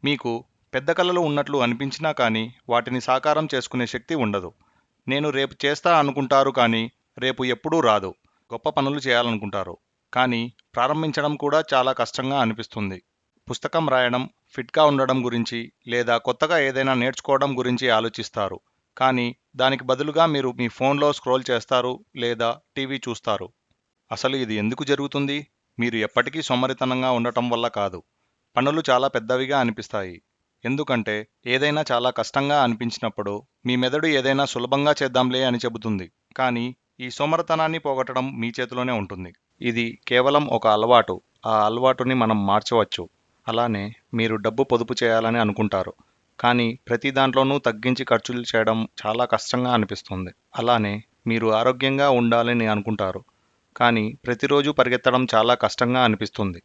మీకు పెద్ద కలలు ఉన్నట్లు అనిపించినా కానీ వాటిని సాకారం చేసుకునే శక్తి ఉండదు. నేను రేపు చేస్తా అనుకుంటారు కానీ రేపు ఎప్పుడూ రాదు. గొప్ప పనులు చేయాలనుకుంటారు కానీ ప్రారంభించడం కూడా చాలా కష్టంగా అనిపిస్తుంది. పుస్తకం రాయడం, ఫిట్గా ఉండడం గురించి లేదా కొత్తగా ఏదైనా నేర్చుకోవడం గురించి ఆలోచిస్తారు. కానీ దానికి బదులుగా మీరు మీ ఫోన్లో స్క్రోల్ చేస్తారు లేదా టీవీ చూస్తారు. అసలు ఇది ఎందుకు జరుగుతుంది? మీరు ఎప్పటికీ సోమరితనంగా ఉండటం వల్ల కాదు. పనులు చాలా పెద్దవిగా అనిపిస్తాయి. ఎందుకంటే ఏదైనా చాలా కష్టంగా అనిపించినప్పుడు మీ మెదడు ఏదైనా సులభంగా చేద్దాంలే అని చెబుతుంది. కానీ ఈ సోమరతనాన్ని పోగొట్టడం మీ చేతిలోనే ఉంటుంది. ఇది కేవలం ఒక అలవాటు. ఆ అలవాటుని మనం మార్చవచ్చు. అలానే మీరు డబ్బు పొదుపు చేయాలని అనుకుంటారు. కానీ ప్రతి దాంట్లోనూ తగ్గించి ఖర్చులు చేయడం చాలా కష్టంగా అనిపిస్తుంది. అలానే మీరు ఆరోగ్యంగా ఉండాలని అనుకుంటారు. కానీ ప్రతిరోజు పరిగెత్తడం చాలా కష్టంగా అనిపిస్తుంది.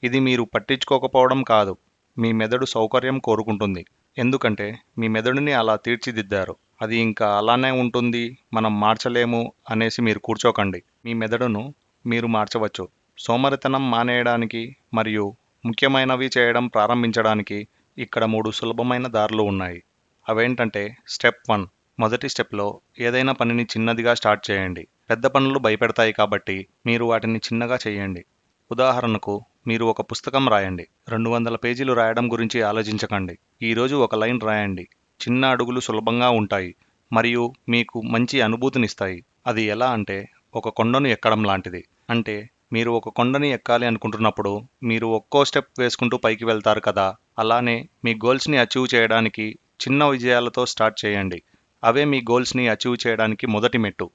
ఇది మీరు పట్టించుకోకపోవడం కాదు. మీ మెదడు సౌకర్యం కోరుకుంటుంది. ఎందుకంటే మీ మెదడుని అలా తీర్చిదిద్దారు. అది ఇంకా అలానే ఉంటుంది, మనం మార్చలేము అనేసి మీరు కూర్చోకండి. మీ మెదడును మీరు మార్చవచ్చు. సోమరితనం మానేయడానికి మరియు ముఖ్యమైనవి చేయడం ప్రారంభించడానికి ఇక్కడ 3 సులభమైన దారులు ఉన్నాయి. అవేంటంటే స్టెప్ 1. మొదటి స్టెప్లో ఏదైనా పనిని చిన్నదిగా స్టార్ట్ చేయండి. పెద్ద పనులు భయపెడతాయి కాబట్టి మీరు వాటిని చిన్నగా చేయండి. ఉదాహరణకు మీరు ఒక పుస్తకం రాయండి. 200 పేజీలు రాయడం గురించి ఆలోచించకండి. ఈరోజు ఒక లైన్ రాయండి. చిన్న అడుగులు సులభంగా ఉంటాయి మరియు మీకు మంచి అనుభూతినిస్తాయి. అది ఎలా అంటే ఒక కొండను ఎక్కడం లాంటిది. అంటే మీరు ఒక కొండని ఎక్కాలి అనుకుంటున్నప్పుడు మీరు ఒక్కో స్టెప్ వేసుకుంటూ పైకి వెళ్తారు కదా. అలానే మీ గోల్స్ని అచీవ్ చేయడానికి చిన్న విజయాలతో స్టార్ట్ చేయండి. అవే మీ గోల్స్ని అచీవ్ చేయడానికి మొదటి మెట్టు.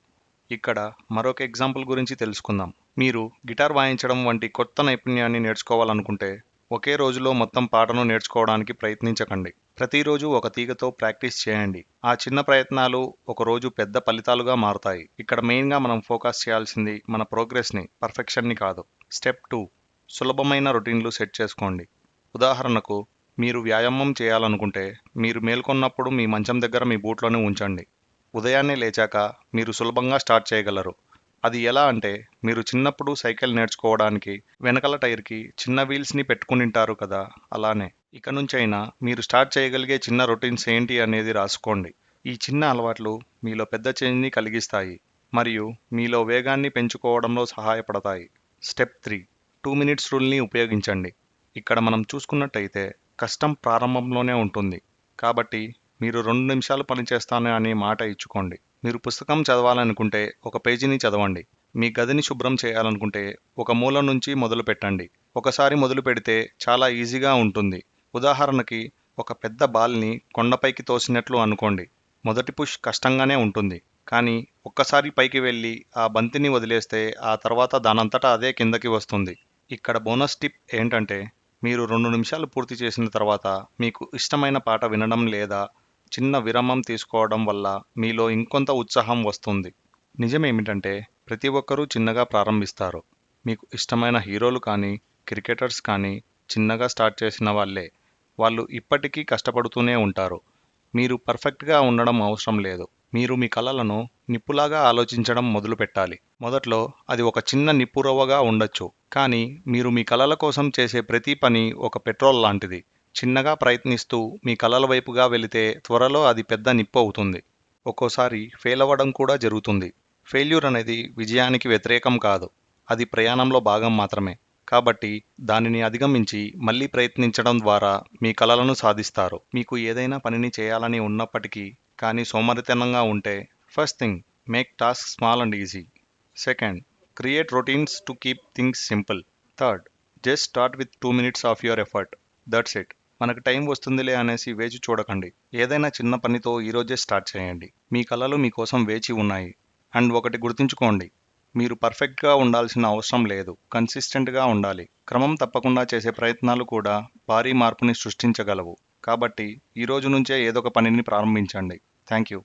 ఇక్కడ మరొక ఎగ్జాంపుల్ గురించి తెలుసుకుందాం. మీరు గిటార్ వాయించడం వంటి కొత్త నైపుణ్యాన్ని నేర్చుకోవాలనుకుంటే ఒకే రోజులో మొత్తం పాటను నేర్చుకోవడానికి ప్రయత్నించకండి. ప్రతిరోజు ఒక తీగతో ప్రాక్టీస్ చేయండి. ఆ చిన్న ప్రయత్నాలు ఒకరోజు పెద్ద ఫలితాలుగా మారుతాయి. ఇక్కడ మెయిన్గా మనం ఫోకస్ చేయాల్సింది మన ప్రోగ్రెస్ని, పర్ఫెక్షన్ని కాదు. స్టెప్ 2. సులభమైన రొటీన్లు సెట్ చేసుకోండి. ఉదాహరణకు మీరు వ్యాయామం చేయాలనుకుంటే మీరు మేల్కొన్నప్పుడు మీ మంచం దగ్గర మీ బూట్లను ఉంచండి. ఉదయాన్నే లేచాక మీరు సులభంగా స్టార్ట్ చేయగలరు. అది ఎలా అంటే మీరు చిన్నప్పుడు సైకిల్ నేర్చుకోవడానికి వెనకల టైర్కి చిన్న వీల్స్ని పెట్టుకునింటారు కదా. అలానే ఇక నుంచైనా మీరు స్టార్ట్ చేయగలిగే చిన్న రొటీన్స్ ఏంటి అనేది రాసుకోండి. ఈ చిన్న అలవాట్లు మీలో పెద్ద చేంజ్ని కలిగిస్తాయి మరియు మీలో వేగాన్ని పెంచుకోవడంలో సహాయపడతాయి. స్టెప్ 3. 2 మినిట్స్ రూల్ని ఉపయోగించండి. ఇక్కడ మనం చూసుకున్నట్టయితే కష్టం ప్రారంభంలోనే ఉంటుంది. కాబట్టి మీరు 2 నిమిషాలు పనిచేస్తాను అనే మాట ఇచ్చుకోండి. మీరు పుస్తకం చదవాలనుకుంటే ఒక పేజీని చదవండి. మీ గదిని శుభ్రం చేయాలనుకుంటే ఒక మూల నుంచి మొదలు పెట్టండి. ఒకసారి మొదలు పెడితే చాలా ఈజీగా ఉంటుంది. ఉదాహరణకి ఒక పెద్ద బాల్ని కొండపైకి తోసినట్లు అనుకోండి. మొదటి పుష్ కష్టంగానే ఉంటుంది. కానీ ఒక్కసారి పైకి వెళ్ళి ఆ బంతిని వదిలేస్తే ఆ తర్వాత దానంతటా అదే కిందకి వస్తుంది. ఇక్కడ బోనస్ టిప్ ఏంటంటే మీరు 2 నిమిషాలు పూర్తి చేసిన తర్వాత మీకు ఇష్టమైన పాట వినడం లేదా చిన్న విరామం తీసుకోవడం వల్ల మీలో ఇంకొంత ఉత్సాహం వస్తుంది. నిజమేమిటంటే ప్రతి ఒక్కరూ చిన్నగా ప్రారంభిస్తారు. మీకు ఇష్టమైన హీరోలు కానీ క్రికెటర్స్ కానీ చిన్నగా స్టార్ట్ చేసిన వాళ్ళే. వాళ్ళు ఇప్పటికీ కష్టపడుతూనే ఉంటారు. మీరు పర్ఫెక్ట్గా ఉండడం అవసరం లేదు. మీరు మీ కలలను నిప్పులాగా ఆలోచించడం మొదలుపెట్టాలి. మొదట్లో అది ఒక చిన్న నిప్పురవ్వగా ఉండొచ్చు. కానీ మీరు మీ కలల కోసం చేసే ప్రతి పని ఒక పెట్రోల్ లాంటిది. చిన్నగా ప్రయత్నిస్తూ మీ కలల వైపుగా వెళితే త్వరలో అది పెద్ద నిప్పు అవుతుంది. ఒక్కోసారి ఫెయిల్ అవ్వడం కూడా జరుగుతుంది. ఫెయిల్యూర్ అనేది విజయానికి వ్యతిరేకం కాదు. అది ప్రయాణంలో భాగం మాత్రమే. కాబట్టి దానిని అధిగమించి మళ్ళీ ప్రయత్నించడం ద్వారా మీ కలలను సాధిస్తారు. మీకు ఏదైనా పనిని చేయాలని ఉన్నప్పటికీ కానీ సోమరితనంగా ఉంటే first thing, make task small and easy. Second, create routines to keep things simple. Third, just start with 2 minutes of your effort. That's it. మనకు టైం వస్తుందిలే అనేసి వేచి చూడకండి. ఏదైనా చిన్న పనితో ఈరోజే స్టార్ట్ చేయండి. మీ కలలు మీకోసం వేచి ఉన్నాయి. అండ్ ఒకటి గుర్తుంచుకోండి, మీరు పర్ఫెక్ట్గా ఉండాల్సిన అవసరం లేదు. కన్సిస్టెంట్గా ఉండాలి. క్రమం తప్పకుండా చేసే ప్రయత్నాలు కూడా భారీ మార్పుని సృష్టించగలవు. కాబట్టి ఈ రోజు నుంచే ఏదో ఒక పనిని ప్రారంభించండి. Thank you.